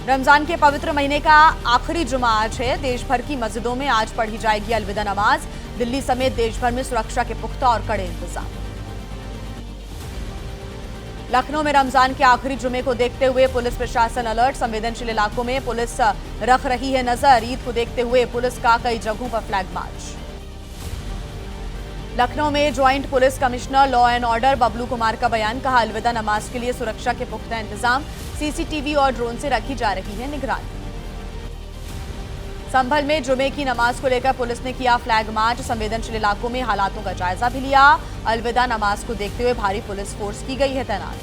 रमजान के पवित्र महीने का आखिरी जुमा आज है। देश भर की मस्जिदों में आज पढ़ी जाएगी अलविदा नमाज। दिल्ली समेत देश भर में सुरक्षा के पुख्ता और कड़े इंतजाम। लखनऊ में रमजान के आखिरी जुमे को देखते हुए पुलिस प्रशासन अलर्ट। संवेदनशील इलाकों में पुलिस रख रही है नजर। ईद को देखते हुए पुलिस का कई जगहों पर फ्लैग मार्च। लखनऊ में joint police commissioner law and order Bablu Kumar का बयान। कहा, अलविदा नमाज के लिए सुरक्षा के पुख्ता इंतजाम। सीसीटीवी और ड्रोन से रखी जा रही है निगरानी। संभल में जुमे की नमाज को लेकर पुलिस ने किया फ्लैग मार्च। संवेदनशील इलाकों में हालातों का जायजा भी लिया। अलविदा नमाज को देखते हुए भारी पुलिस फोर्स की गई है तैनात।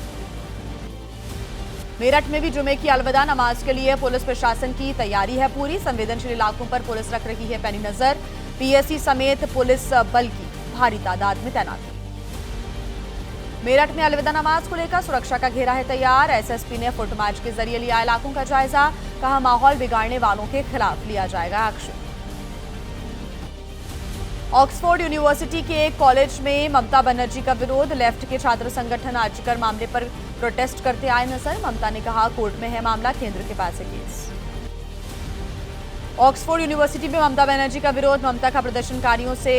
मेरठ में भी जुमे की अलविदा नमाज के लिए पुलिस प्रशासन की तैयारी है पूरी। संवेदनशील इलाकों पर पुलिस रख रही है पैनी नजर। पीएससी समेत पुलिस बल की भारी तादाद में तैनाती। मेरठ में अलविदा नमाज को लेकर सुरक्षा का घेरा है तैयार। एसएसपी ने फुट मार्च के जरिए लिया इलाकों का जायजा। कहा, माहौल बिगाड़ने वालों के खिलाफ लिया जाएगा एक्शन। ऑक्सफोर्ड यूनिवर्सिटी के एक कॉलेज में ममता बनर्जी का विरोध। लेफ्ट के छात्र संगठन आर्जिकर मामले पर प्रोटेस्ट करते आए नजर। ममता ने कहा, कोर्ट में है मामला, केंद्र के पास है केस। ऑक्सफोर्ड यूनिवर्सिटी में ममता बनर्जी का विरोध। ममता का प्रदर्शनकारियों से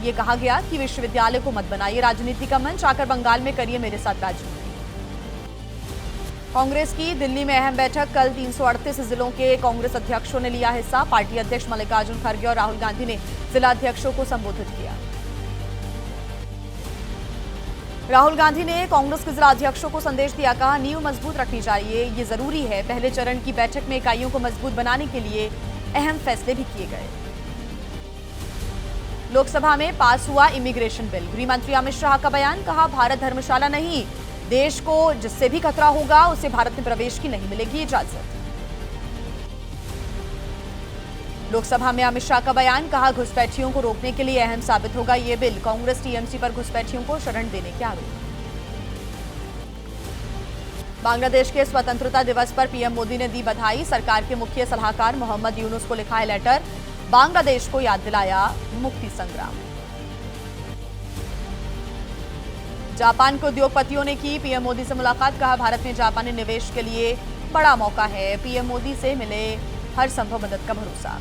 ये कहा गया कि विश्वविद्यालय को मत बनाइए राजनीति का मंच, आकर बंगाल में करिए मेरे साथ राजनीति। कांग्रेस की दिल्ली में अहम बैठक। कल 338 जिलों के कांग्रेस अध्यक्षों ने लिया हिस्सा। पार्टी अध्यक्ष मल्लिकार्जुन खड़गे और राहुल गांधी ने जिला अध्यक्षों को संबोधित किया। राहुल गांधी ने कांग्रेस के जिला अध्यक्षों को संदेश दिया। कहा, नींव मजबूत रखनी चाहिए, ये जरूरी है। पहले चरण की बैठक में इकाइयों को मजबूत बनाने के लिए अहम फैसले भी किए गए। लोकसभा में पास हुआ इमिग्रेशन बिल। गृह मंत्री अमित शाह का बयान। कहा, भारत धर्मशाला नहीं, देश को जिससे भी खतरा होगा उसे भारत में प्रवेश की नहीं मिलेगी इजाजत। लोकसभा में अमित शाह का बयान। कहा, घुसपैठियों को रोकने के लिए अहम साबित होगा ये बिल। कांग्रेस टीएमसी पर घुसपैठियों को शरण देने के आरोप। बांग्लादेश के स्वतंत्रता दिवस पर पीएम मोदी ने दी बधाई। सरकार के मुख्य सलाहकार मोहम्मद यूनुस को लिखा है लेटर। बांग्लादेश को याद दिलाया मुक्ति संग्राम। जापान के उद्योगपतियों ने की पीएम मोदी से मुलाकात। कहा, भारत में जापानी निवेश के लिए बड़ा मौका है। पीएम मोदी से मिले हर संभव मदद का भरोसा।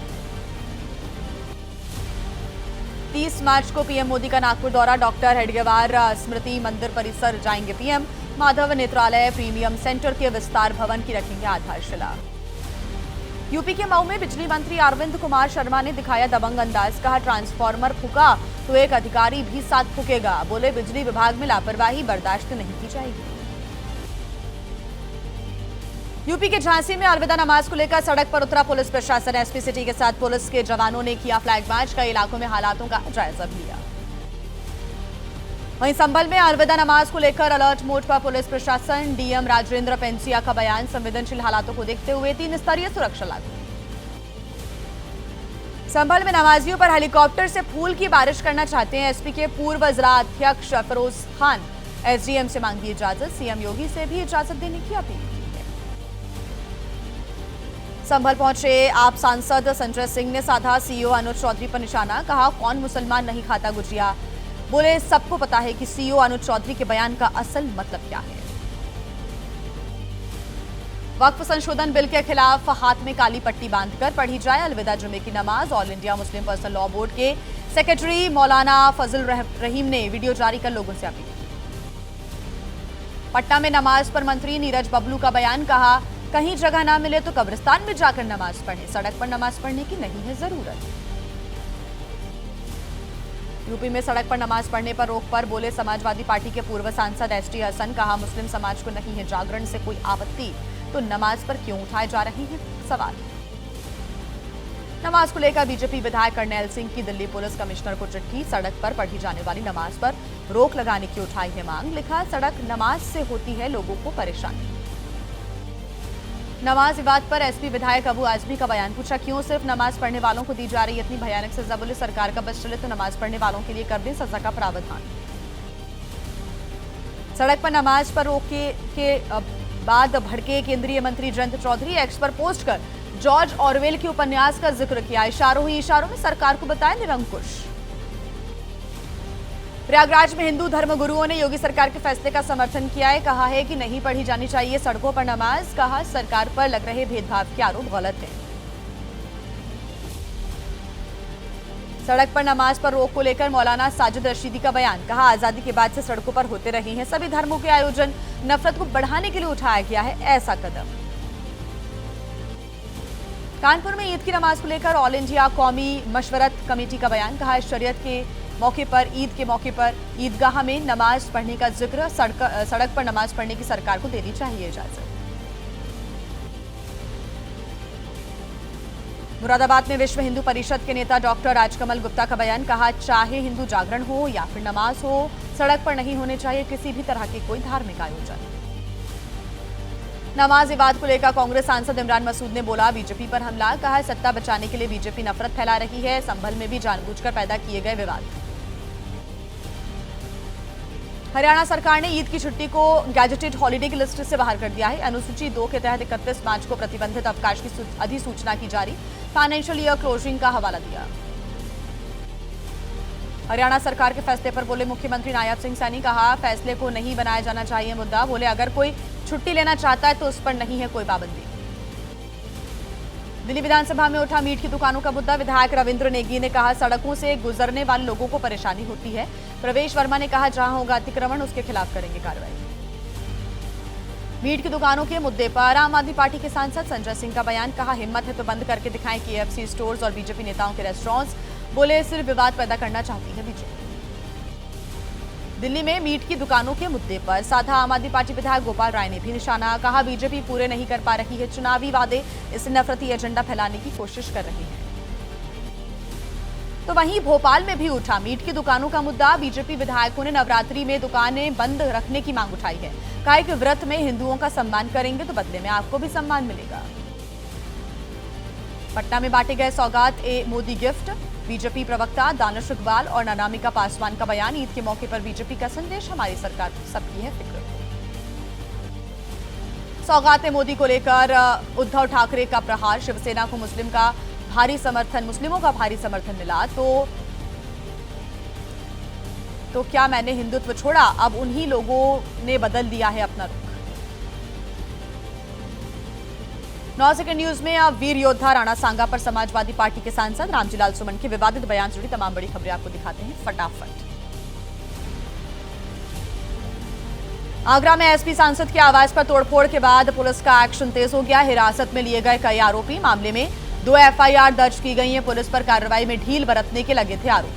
30 मार्च को पीएम मोदी का नागपुर दौरा। डॉक्टर हेडगेवार स्मृति मंदिर परिसर जाएंगे पीएम। माधव नेत्रालय प्रीमियम सेंटर के विस्तार भवन की रखेंगे आधारशिला। यूपी के मऊ में बिजली मंत्री अरविंद कुमार शर्मा ने दिखाया दबंग अंदाज। कहा, ट्रांसफार्मर फूका तो एक अधिकारी भी साथ फूकेगा। बोले, बिजली विभाग में लापरवाही बर्दाश्त नहीं की जाएगी। यूपी के झांसी में अलविदा नमाज को लेकर सड़क पर उतरा पुलिस प्रशासन। एसपी सिटी के साथ पुलिस के जवानों ने किया फ्लैग मार्च। कई इलाकों में हालातों का जायजा लिया। वहीं संभल में अलविदा नमाज को लेकर अलर्ट मोड पर पुलिस प्रशासन। डीएम राजेंद्र पेंसिया का बयान। संवेदनशील हालातों को देखते हुए 3 स्तरीय सुरक्षा लागू। संभल में नमाजियों पर हेलीकॉप्टर से फूल की बारिश करना चाहते हैं एसपी के पूर्व जिला अध्यक्ष फिरोज खान। एसडीएम से मांगी इजाजत। सीएम योगी से भी इजाजत देने की अपील की है। संभल पहुंचे आप सांसद संजय सिंह ने साधा सीईओ अनुज चौधरी पर निशाना। कहा, कौन मुसलमान नहीं खाता गुजिया। बोले, सबको पता है कि सीईओ अनुज चौधरी के बयान का असल मतलब क्या है। वक्फ संशोधन बिल के खिलाफ हाथ में काली पट्टी बांधकर पढ़ी जाए अलविदा जुमे की नमाज। All India Muslim personal law board के सेक्रेटरी मौलाना फजल रहीम ने वीडियो जारी कर लोगों से अपील की। पटना में नमाज पर मंत्री नीरज बबलू का बयान। कहा, कहीं जगह ना मिले तो कब्रिस्तान में जाकर नमाज पढ़ें, सड़क पर नमाज पढ़ने की नहीं है जरूरत। यूपी में सड़क पर नमाज पढ़ने पर रोक पर बोले समाजवादी पार्टी के पूर्व सांसद एसटी हसन। कहा, मुस्लिम समाज को नहीं है जागरण से कोई आपत्ति, तो नमाज पर क्यों उठाए जा रहे हैं सवाल। नमाज को लेकर बीजेपी विधायक करनैल सिंह की दिल्ली पुलिस कमिश्नर को चिट्ठी। सड़क पर पढ़ी जाने वाली नमाज पर रोक लगाने की उठाई है मांग। लिखा, सड़क नमाज से होती है लोगों को परेशानी। नमाज विवाद पर एसपी विधायक अबू आजमी का बयान। पूछा, क्यों सिर्फ नमाज पढ़ने वालों को दी जा रही इतनी भयानक सजा। बोले, सरकार का बस चले तो नमाज पढ़ने वालों के लिए कर दें सजा का प्रावधान। सड़क पर नमाज पर रोक के बाद भड़के केंद्रीय मंत्री जयंत चौधरी। एक्स पर पोस्ट कर जॉर्ज ऑरवेल के उपन्यास का जिक्र किया। इशारों ही इशारों में सरकार को बताया निरंकुश। प्रयागराज में हिंदू धर्मगुरुओं ने योगी सरकार के फैसले का समर्थन किया है। कहा है कि नहीं पढ़ी जानी चाहिए सड़कों पर नमाज। कहा सरकार पर लग रहे भेदभाव के आरोप गलत है। सड़क पर नमाज पर रोक को लेकर मौलाना साजिद रशीदी का बयान। कहा आजादी के बाद से सड़कों पर होते रहे हैं सभी धर्मों के आयोजन। नफरत को बढ़ाने के लिए उठाया गया है ऐसा कदम। कानपुर में ईद की नमाज को लेकर ऑल इंडिया कौमी मशवरत कमेटी का बयान। कहा शरीयत के मौके पर ईद के मौके पर ईदगाह में नमाज पढ़ने का जिक्र। सड़क पर नमाज पढ़ने की सरकार को देनी चाहिए इजाजत। मुरादाबाद में विश्व हिंदू परिषद के नेता डॉक्टर राजकमल गुप्ता का बयान। कहा चाहे हिंदू जागरण हो या फिर नमाज हो, सड़क पर नहीं होने चाहिए किसी भी तरह के कोई धार्मिक आयोजन। नमाज विवाद को लेकर कांग्रेस सांसद इमरान मसूद ने बोला बीजेपी पर हमला। कहा सत्ता बचाने के लिए बीजेपी नफरत फैला रही है। संभल में भी जानबूझकर पैदा किए गए विवाद। हरियाणा सरकार ने ईद की छुट्टी को गैजेटेड हॉलीडे की लिस्ट से बाहर कर दिया है। अनुसूची 2 के तहत 31 मार्च को प्रतिबंधित अवकाश की अधिसूचना की जारी। फाइनेंशियल ईयर क्लोजिंग का हवाला दिया। हरियाणा सरकार के फैसले पर बोले मुख्यमंत्री नायब सिंह सैनी। कहा फैसले को नहीं बनाया जाना चाहिए मुद्दा। बोले अगर कोई छुट्टी लेना चाहता है तो उस पर नहीं है कोई पाबंदी। दिल्ली विधानसभा में उठा मीट की दुकानों का मुद्दा। विधायक रविंद्र नेगी ने कहा सड़कों से गुजरने वाले लोगों को परेशानी होती है। प्रवेश वर्मा ने कहा जहां होगा अतिक्रमण उसके खिलाफ करेंगे कार्रवाई। मीट की दुकानों के मुद्दे पर आम आदमी पार्टी के सांसद संजय सिंह का बयान। कहा हिम्मत है तो बंद करके दिखाएं KFC स्टोर्स और बीजेपी नेताओं के रेस्टोरेंट्स। बोले सिर्फ विवाद पैदा करना चाहती है बीजेपी। दिल्ली में मीट की दुकानों के मुद्दे पर साधा आम आदमी पार्टी विधायक गोपाल राय ने भी निशाना। कहा बीजेपी पूरे नहीं कर पा रही है चुनावी वादे, इससे नफरती एजेंडा फैलाने की कोशिश कर रही है। तो वहीं भोपाल में भी उठा मीट की दुकानों का मुद्दा। बीजेपी विधायकों ने नवरात्रि में दुकानें बंद रखने की मांग उठाई है। कहा कि व्रत में हिंदुओं का सम्मान करेंगे तो बदले में आपको भी सम्मान मिलेगा। पटना में बांटे गए सौगात ए मोदी गिफ्ट। बीजेपी प्रवक्ता दानिश इकबाल और अनामिका पासवान का बयान। ईद के मौके पर बीजेपी का संदेश हमारी सरकार सबकी है फिक्र। सौगात ए मोदी को लेकर उद्धव ठाकरे का प्रहार। शिवसेना को मुस्लिमों का भारी समर्थन मिला तो क्या मैंने हिंदुत्व छोड़ा? अब उन्हीं लोगों ने बदल दिया है अपना रुख। 9 सेकंड न्यूज में अब वीर योद्धा राणा सांगा पर समाजवादी पार्टी के सांसद रामजीलाल सुमन के विवादित बयान से जुड़ी तमाम बड़ी खबरें आपको दिखाते हैं फटाफट। आगरा में एसपी सांसद के आवास पर तोड़फोड़ के बाद पुलिस का एक्शन तेज हो गया। हिरासत में लिए गए कई आरोपी। मामले में 2 FIR दर्ज की गई है। पुलिस पर कार्रवाई में ढील बरतने के लगे थे आरोप।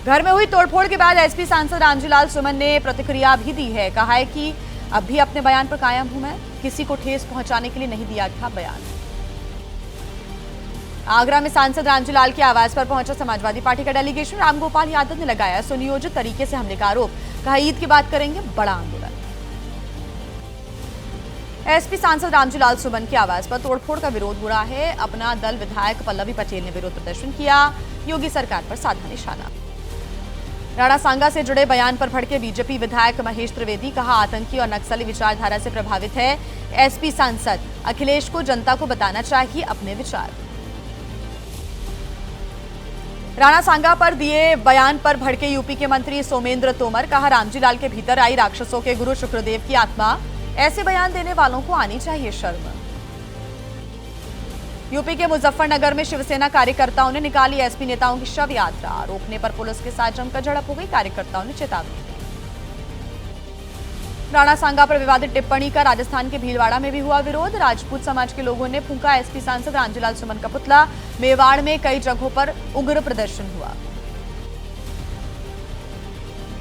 घर में हुई तोड़फोड़ के बाद एसपी सांसद रामजीलाल सुमन ने प्रतिक्रिया भी दी है। कहा है कि अब भी अपने बयान पर कायम हूं मैं, किसी को ठेस पहुंचाने के लिए नहीं दिया था बयान। आगरा में सांसद रामजीलाल के आवास पर पहुंचा समाजवादी पार्टी का डेलीगेशन। रामगोपाल यादव ने लगाया सुनियोजित तरीके से हमले का आरोप। कहा ईद की बात करेंगे बड़ा आंदोलन। एसपी सांसद रामजीलाल सुमन के आवास पर तोड़फोड़ का विरोध हो रहा है। अपना दल विधायक पल्लवी पटेल ने विरोध प्रदर्शन किया। योगी सरकार पर साधा निशाना। राणा सांगा से जुड़े बयान पर भड़के बीजेपी विधायक महेश त्रिवेदी। कहा आतंकी और नक्सली विचारधारा से प्रभावित है एसपी सांसद। अखिलेश को जनता को बताना चाहिए अपने विचार। राणा सांगा पर दिए बयान पर भड़के यूपी के मंत्री सोमेंद्र तोमर। कहा रामजीलाल के भीतर आई राक्षसों के गुरु शुक्रदेव की आत्मा। ऐसे बयान देने वालों को आनी चाहिए शर्म। यूपी के मुजफ्फरनगर में शिवसेना कार्यकर्ताओं ने निकाली एसपी नेताओं की शव यात्रा। रोकने पर पुलिस के साथ जमकर झड़प हो गई। कार्यकर्ताओं ने चेतावनी दी। राणा सांगा पर विवादित टिप्पणी का राजस्थान के भीलवाड़ा में भी हुआ विरोध। राजपूत समाज के लोगों ने फूंका एसपी सांसद रामजीलाल सुमन का पुतला। मेवाड़ में कई जगहों पर उग्र प्रदर्शन हुआ।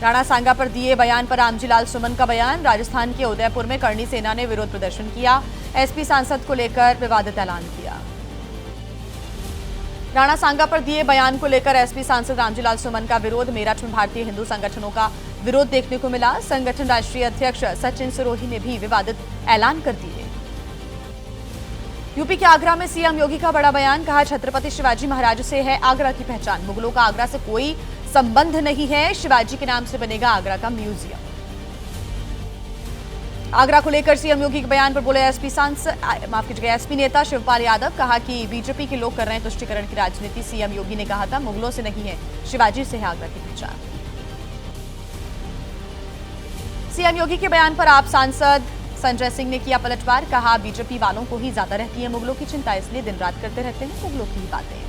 राणा सांगा पर दिए बयान पर रामजीलाल सुमन का बयान। राजस्थान के उदयपुर में करणी सेना ने विरोध प्रदर्शन किया। एसपी सांसद को लेकर विवादित ऐलान किया। राणा सांगा पर दिए बयान को लेकर एसपी सांसद रामजीलाल सुमन का विरोध। मेरठ में भारतीय हिंदू संगठनों का विरोध देखने को मिला। संगठन राष्ट्रीय अध्यक्ष सचिन सिरोही ने भी विवादित ऐलान कर दिए। यूपी के आगरा में सीएम योगी का बड़ा बयान। कहा छत्रपति शिवाजी महाराज से है आगरा की पहचान। मुगलों का आगरा से कोई संबंध नहीं है। शिवाजी के नाम से बनेगा आगरा का म्यूजियम। आगरा को लेकर सीएम योगी के बयान पर बोले एसपी नेता शिवपाल यादव। कहा कि बीजेपी के लोग कर रहे हैं तुष्टीकरण की राजनीति। सीएम योगी ने कहा था मुगलों से नहीं है, शिवाजी से है आगरा की पहचान। सीएम योगी के बयान पर आप सांसद संजय सिंह ने किया पलटवार। कहा बीजेपी वालों को ही ज्यादा रहती है मुगलों की चिंता, इसलिए दिन रात करते रहते हैं मुगलों की ही बातें।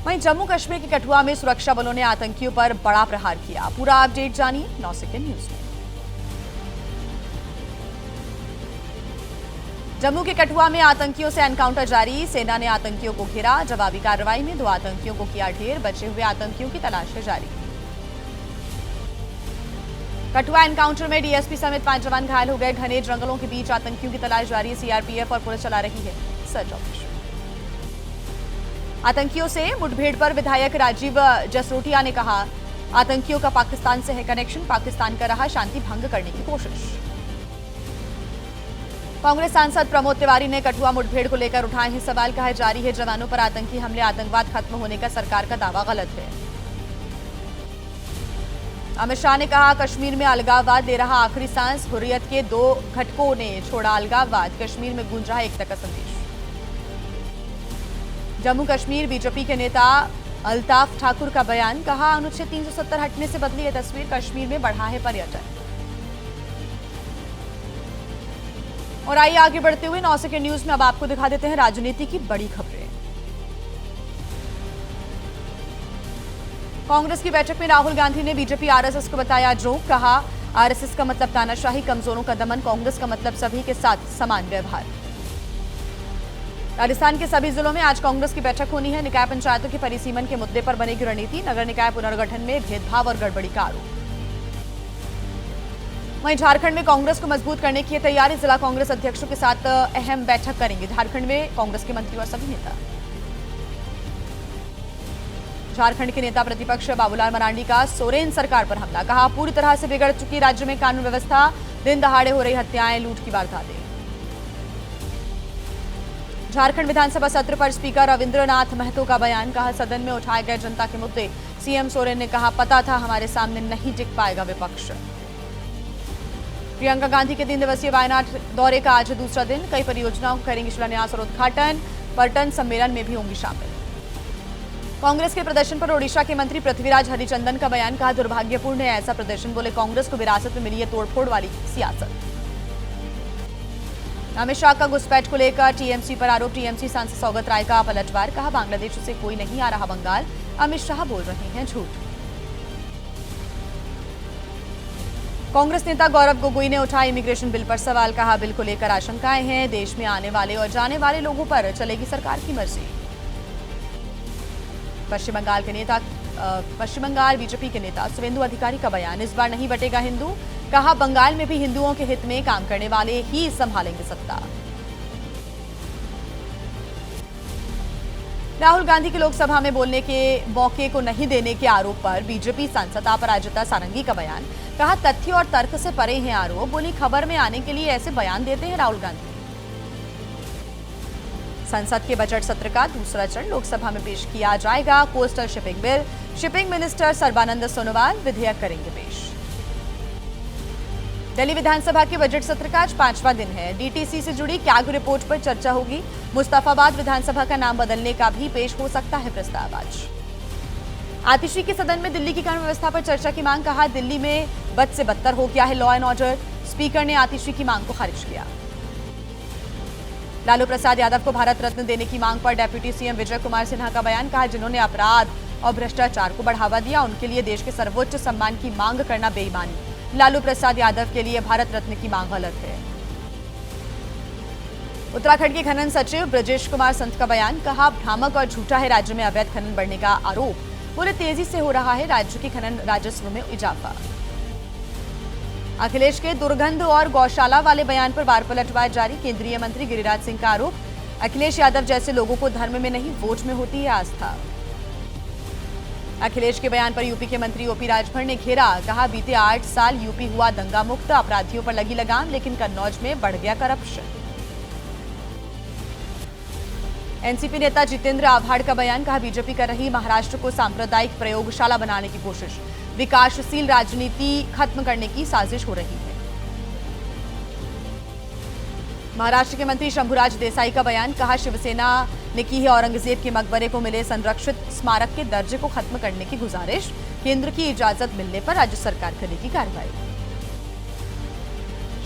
वहीं जम्मू कश्मीर के कठुआ में सुरक्षा बलों ने आतंकियों पर बड़ा प्रहार किया। पूरा अपडेट जानिए 9 सेकंड न्यूज में। जम्मू के कठुआ में आतंकियों से एनकाउंटर जारी। सेना ने आतंकियों को घेरा। जवाबी कार्रवाई में 2 आतंकियों को किया ढेर। बचे हुए आतंकियों की तलाश है जारी। कठुआ एनकाउंटर में डीएसपी समेत 5 जवान घायल हो गए। घने जंगलों के बीच आतंकियों की तलाश जारी। सीआरपीएफ और पुलिस चला रही है सर्च ऑपरेशन। आतंकियों से मुठभेड़ पर विधायक राजीव जसरोटिया ने कहा आतंकियों का पाकिस्तान से है कनेक्शन, पाकिस्तान कर रहा शांति भंग करने की कोशिश। कांग्रेस सांसद प्रमोद तिवारी ने कठुआ मुठभेड़ को लेकर उठाए हैं सवाल। कहा जारी है जवानों पर आतंकी हमले, आतंकवाद खत्म होने का सरकार का दावा गलत है। अमित शाह ने कहा कश्मीर में अलगाववाद ले रहा आखिरी सांस। हुर्रियत के 2 घटकों ने छोड़ा अलगाववाद। कश्मीर में गूंज रहा एकता का संदेश। जम्मू कश्मीर बीजेपी के नेता अल्ताफ ठाकुर का बयान। कहा अनुच्छेद 370 हटने से बदली है तस्वीर। कश्मीर में बढ़ा है पर्यटन। और आइए आगे बढ़ते हुए 9 सेकंड न्यूज में अब आपको दिखा देते हैं राजनीति की बड़ी खबरें। कांग्रेस की बैठक में राहुल गांधी ने बीजेपी आरएसएस को बताया जोक। कहा आरएसएस का मतलब तानाशाही, कमजोरों का दमन। कांग्रेस का मतलब सभी के साथ समान व्यवहार। राजस्थान के सभी जिलों में आज कांग्रेस की बैठक होनी है। निकाय पंचायतों के परिसीमन के मुद्दे पर बनेगी रणनीति। नगर निकाय पुनर्गठन में भेदभाव और गड़बड़ी का आरोप। वहीं झारखंड में कांग्रेस को मजबूत करने की तैयारी। जिला कांग्रेस अध्यक्षों के साथ अहम बैठक करेंगे झारखंड में कांग्रेस के मंत्री और सभी नेता। झारखंड के नेता प्रतिपक्ष बाबूलाल मरांडी का सोरेन सरकार पर हमला। कहा पूरी तरह से बिगड़ चुकी राज्य में कानून व्यवस्था। दिन दहाड़े हो रही हत्याएं, लूट की वारदातें। झारखंड विधानसभा सत्र पर स्पीकर रविंद्रनाथ महतो का बयान। कहा सदन में उठाए गए जनता के मुद्दे। सीएम सोरेन ने कहा पता था हमारे सामने नहीं टिक पाएगा विपक्ष। प्रियंका गांधी के 3 दिवसीय वायनाड दौरे का आज दूसरा दिन। कई परियोजनाओं को करेंगे शिलान्यास और उद्घाटन। पर्यटन सम्मेलन में भी होंगी शामिल। कांग्रेस के प्रदर्शन पर ओडिशा के मंत्री पृथ्वीराज हरिचंदन का बयान। कहा दुर्भाग्यपूर्ण है ऐसा प्रदर्शन। बोले कांग्रेस को विरासत में मिली है तोड़फोड़ वाली सियासत। अमित शाह का घुसपैठ को लेकर टीएमसी पर आरोप। टीएमसी सांसद सौगत राय का पलटवार। कहा बांग्लादेश से कोई नहीं आ रहा बंगाल। अमित शाह बोल रहे हैं झूठ। कांग्रेस नेता गौरव गोगोई ने उठाया इमिग्रेशन बिल पर सवाल। कहा बिल को लेकर आशंकाएं हैं। देश में आने वाले और जाने वाले लोगों पर चलेगी सरकार की मर्जी। पश्चिम बंगाल बीजेपी के नेता सुवेंदु अधिकारी का बयान। इस बार नहीं बटेगा हिंदू। कहा बंगाल में भी हिंदुओं के हित में काम करने वाले ही संभालेंगे सत्ता। राहुल गांधी के लोकसभा में बोलने के मौके को नहीं देने के आरोप पर बीजेपी सांसद अपराजिता सारंगी का बयान। कहा तथ्य और तर्क से परे हैं आरोप। बोली खबर में आने के लिए ऐसे बयान देते हैं राहुल गांधी। संसद के बजट सत्र का दूसरा चरण लोकसभा में पेश किया जाएगा। Coastal shipping bill. Shipping minister Sarbananda Sonowal विधेयक करेंगे पेश। दिल्ली विधानसभा के बजट सत्र का आज 5वां दिन है। डीटीसी से जुड़ी कैग रिपोर्ट पर चर्चा होगी। मुस्तफाबाद विधानसभा का नाम बदलने का भी पेश हो सकता है प्रस्ताव आज। आतिशी के सदन में दिल्ली की कानून व्यवस्था पर चर्चा की मांग। कहा दिल्ली में बद से बदतर हो गया है लॉ एंड ऑर्डर। स्पीकर ने आतिशी की मांग को खारिज किया। लालू प्रसाद यादव को भारत रत्न देने की मांग पर डेप्यूटी सीएम विजय कुमार सिन्हा का बयान। कहा जिन्होंने अपराध और भ्रष्टाचार को बढ़ावा दिया उनके लिए देश के सर्वोच्च सम्मान की मांग करना बेईमानी। लालू प्रसाद यादव के लिए भारत रत्न की मांग गलत है। उत्तराखंड के खनन सचिव ब्रजेश कुमार संत का बयान। कहा भ्रामक और झूठा है राज्य में अवैध खनन बढ़ने का आरोप। बोले तेजी से हो रहा है राज्य के खनन राजस्व में इजाफा। अखिलेश के दुर्गंध और गौशाला वाले बयान पर वार पलटवार जारी। केंद्रीय मंत्री गिरिराज सिंह का आरोप। अखिलेश यादव जैसे लोगों को धर्म में नहीं वोट में होती है आस्था। अखिलेश के बयान पर यूपी के मंत्री ओपी राजभर ने घेरा। कहा बीते 8 साल यूपी हुआ दंगा मुक्त। अपराधियों पर लगी लगाम लेकिन कन्नौज में बढ़ गया करप्शन। एनसीपी नेता जितेंद्र आव्हाड का बयान, कहा बीजेपी कर रही महाराष्ट्र को सांप्रदायिक प्रयोगशाला बनाने की कोशिश, विकासशील राजनीति खत्म करने की साजिश हो रही है। महाराष्ट्र के मंत्री शंभुराज देसाई का बयान, कहा शिवसेना ने की है औरंगजेब के मकबरे को मिले संरक्षित स्मारक के दर्जे को खत्म करने की गुजारिश, केंद्र की इजाजत मिलने पर राज्य सरकार करेगी कार्रवाई।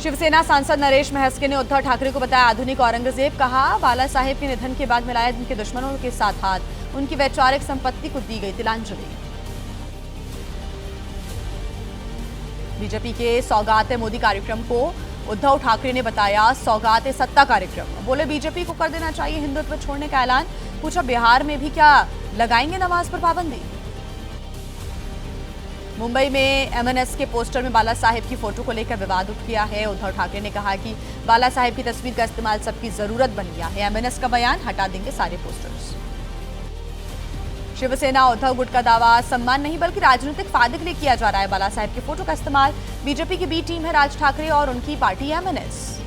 शिवसेना सांसद नरेश महस्के ने उद्धव ठाकरे को बताया आधुनिक औरंगजेब, कहा बाला साहेब के निधन के बाद मिलाया उनके दुश्मनों के साथ हाथ, उनकी वैचारिक संपत्ति को दी गई तिलांजलि। बीजेपी के सौगात मोदी कार्यक्रम को उद्धव ठाकरे ने बताया सौगात सत्ता कार्यक्रम, बोले बीजेपी को कर देना चाहिए हिंदुत्व छोड़ने का ऐलान, पूछा बिहार में भी क्या लगाएंगे नमाज पर पाबंदी। मुंबई में एमएनएस के पोस्टर में बाला साहेब की फोटो को लेकर विवाद उठ गया है। उद्धव ठाकरे ने कहा कि बाला साहेब की तस्वीर का इस्तेमाल सबकी जरूरत बन गया है, एमएनएस का बयान, हटा देंगे सारे पोस्टर्स। शिवसेना उद्धव गुट का दावा, सम्मान नहीं बल्कि राजनीतिक फायदे के लिए किया जा रहा है बाला साहेब की फोटो का इस्तेमाल, बीजेपी की बी टीम है राज ठाकरे और उनकी पार्टी एमएनएस।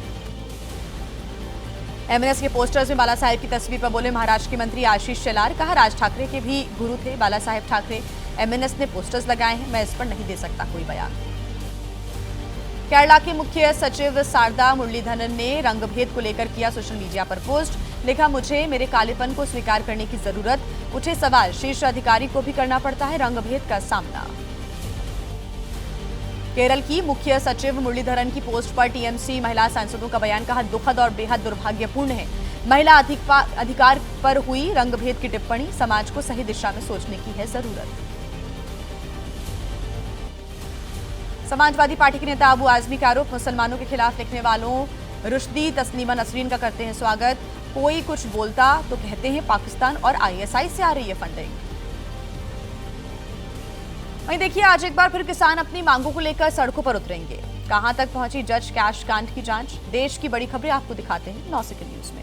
एमएनएस के पोस्टर्स में बाला साहेब की तस्वीर पर बोले महाराष्ट्र के मंत्री आशीष शेलार, कहा राज ठाकरे के भी गुरु थे बाला साहेब ठाकरे, एमएनएस ने पोस्टर्स लगाए हैं, मैं इस पर नहीं दे सकता कोई बयान। केरला के मुख्य सचिव शारदा मुरलीधरन ने रंगभेद को लेकर किया सोशल मीडिया पर पोस्ट, लिखा मुझे मेरे कालेपन को स्वीकार करने की जरूरत, उठे सवाल शीर्ष अधिकारी को भी करना पड़ता है रंगभेद का सामना। केरल की मुख्य सचिव मुरलीधरन की पोस्ट पर टीएमसी महिला सांसदों का बयान, कहा दुखद और बेहद दुर्भाग्यपूर्ण है महिला अधिकार पर हुई रंगभेद की टिप्पणी, समाज को सही दिशा में सोचने की है जरूरत। समाजवादी पार्टी के नेता अबू आजमी का आरोप, मुसलमानों के खिलाफ लिखने वालों रुश्दी तस्नीमा नसरीन का करते हैं स्वागत, कोई कुछ बोलता तो कहते हैं पाकिस्तान और आईएसआई से आ रही है फंडिंग। वहीं देखिए आज एक बार फिर किसान अपनी मांगों को लेकर सड़कों पर उतरेंगे, कहां तक पहुंची जज कैश कांड की जांच, देश की बड़ी खबरें आपको दिखाते हैं 9 सेकंड न्यूज में।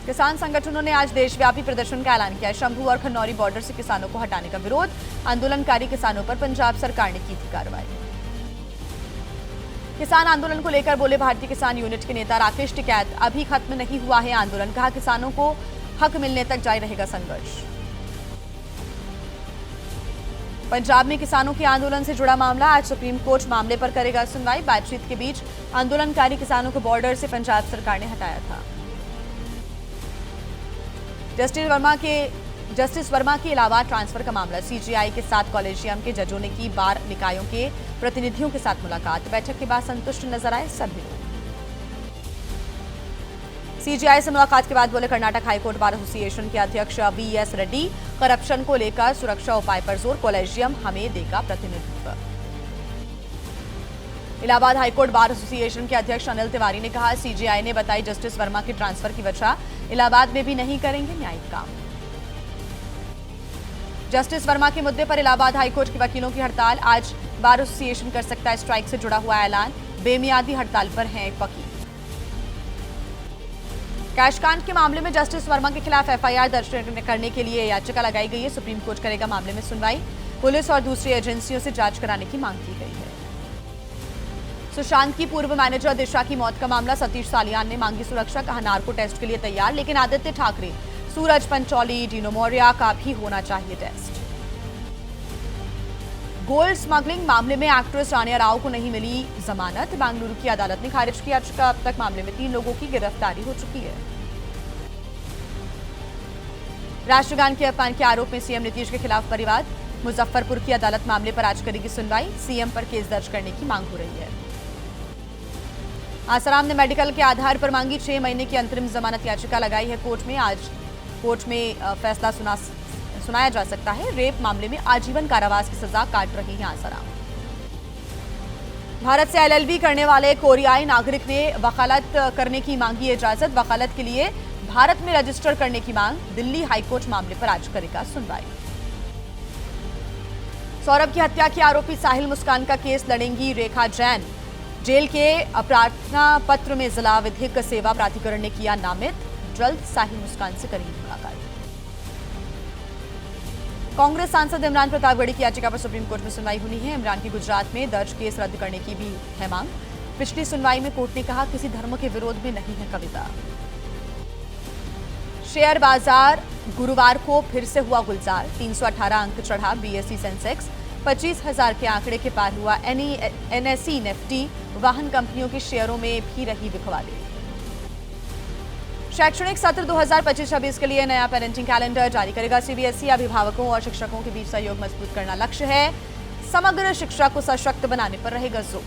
किसान संगठनों ने आज देशव्यापी प्रदर्शन का ऐलान किया, शंभू और खन्नौरी बॉर्डर से किसानों को हटाने का विरोध, आंदोलनकारी किसानों पर पंजाब सरकार ने की थी कार्रवाई। किसान आंदोलन को लेकर बोले भारतीय किसान यूनिट के नेता राकेश टिकैत, अभी खत्म नहीं हुआ है आंदोलन, कहा किसानों को हक मिलने तक जारी रहेगा संघर्ष। पंजाब में किसानों के आंदोलन से जुड़ा मामला, आज सुप्रीम कोर्ट मामले पर करेगा सुनवाई, बातचीत के बीच आंदोलनकारी किसानों को बॉर्डर से पंजाब सरकार ने हटाया था। जस्टिस वर्मा के इलाहाबाद ट्रांसफर का मामला, सीजीआई के साथ कॉलेजियम के जजों ने की बार निकायों के प्रतिनिधियों के साथ मुलाकात, बैठक के बाद संतुष्ट नजर आए सभी लोग। सीजीआई से मुलाकात के बाद बोले कर्नाटक हाईकोर्ट बार एसोसिएशन के अध्यक्ष बीएस रेड्डी, करप्शन को लेकर सुरक्षा उपाय पर जोर, कॉलेजियम हमें देगा प्रतिनिधित्व। इलाहाबाद हाईकोर्ट बार एसोसिएशन के अध्यक्ष अनिल तिवारी ने कहा सीजीआई ने बताई जस्टिस वर्मा के ट्रांसफर की वजह, इलाहाबाद में भी नहीं करेंगे न्यायिक काम। जस्टिस वर्मा के मुद्दे पर इलाहाबाद हाईकोर्ट के वकीलों की हड़ताल, आज बार एसोसिएशन कर सकता है स्ट्राइक से जुड़ा हुआ ऐलान, बेमियादी हड़ताल पर हैं वकील। कैशकांड के मामले में जस्टिस वर्मा के खिलाफ एफआईआर दर्ज करने के लिए याचिका लगाई गई है, सुप्रीम कोर्ट करेगा मामले में सुनवाई, पुलिस और दूसरी एजेंसियों से जांच कराने की मांग की गई है। सुशांत की पूर्व मैनेजर दिशा की मौत का मामला, सतीश सालियान ने मांगी सुरक्षा, कहा नार्को टेस्ट के लिए तैयार, लेकिन आदित्य ठाकरे, सूरज पंचौली, डीनो मौर्या का भी होना चाहिए टेस्ट। गोल्ड स्मगलिंग मामले में एक्ट्रेस रानिया राव को नहीं मिली जमानत, बेंगलुरु की अदालत ने खारिज की याचिका, अब तक मामले में 3 लोगों की गिरफ्तारी हो चुकी है। राष्ट्रगान के अपमान के आरोप में सीएम नीतीश के खिलाफ परिवाद, मुजफ्फरपुर की अदालत मामले पर आज करेगी सुनवाई, सीएम पर केस दर्ज करने की मांग हो रही है। आसाराम ने मेडिकल के आधार पर मांगी 6 महीने की अंतरिम जमानत याचिका लगाई है कोर्ट में, आज कोर्ट में फैसला सुनाया जा सकता है। रेप मामले में आजीवन कारावास की सजा काट रही है आसाराम। भारत से एलएलबी करने वाले कोरियाई नागरिक ने वकालत करने की मांगी इजाजत, वकालत के लिए भारत में रजिस्टर करने की मांग, दिल्ली हाईकोर्ट मामले पर आज करेगा सुनवाई। सौरभ की हत्या के आरोपी साहिल मुस्कान का केस लड़ेंगी रेखा जैन, जेल के प्रार्थना पत्र में जिला विधिक सेवा प्राधिकरण ने किया नामित, जल्द साहिल मुस्कान से करेंगी मुलाकात। कांग्रेस सांसद इमरान प्रतापगढ़ी की याचिका पर सुप्रीम कोर्ट में सुनवाई होनी है, इमरान की गुजरात में दर्ज केस रद्द करने की भी है मांग, पिछली सुनवाई में कोर्ट ने कहा किसी धर्म के विरोध में नहीं है कविता। शेयर बाजार गुरुवार को फिर से हुआ गुलजार, 318 अंक चढ़ा बीएसई सेंसेक्स, 25,000 के आंकड़े के पार हुआ एनएसई निफ्टी। वाहन कंपनियों के शेयरों में भी रही बिकवाली। शैक्षणिक सत्र 2025-26 के लिए नया पेरेंटिंग कैलेंडर जारी करेगा सीबीएसई। अभिभावकों और शिक्षकों के बीच सहयोग मजबूत करना लक्ष्य है। समग्र शिक्षा को सशक्त बनाने पर रहेगा जोर।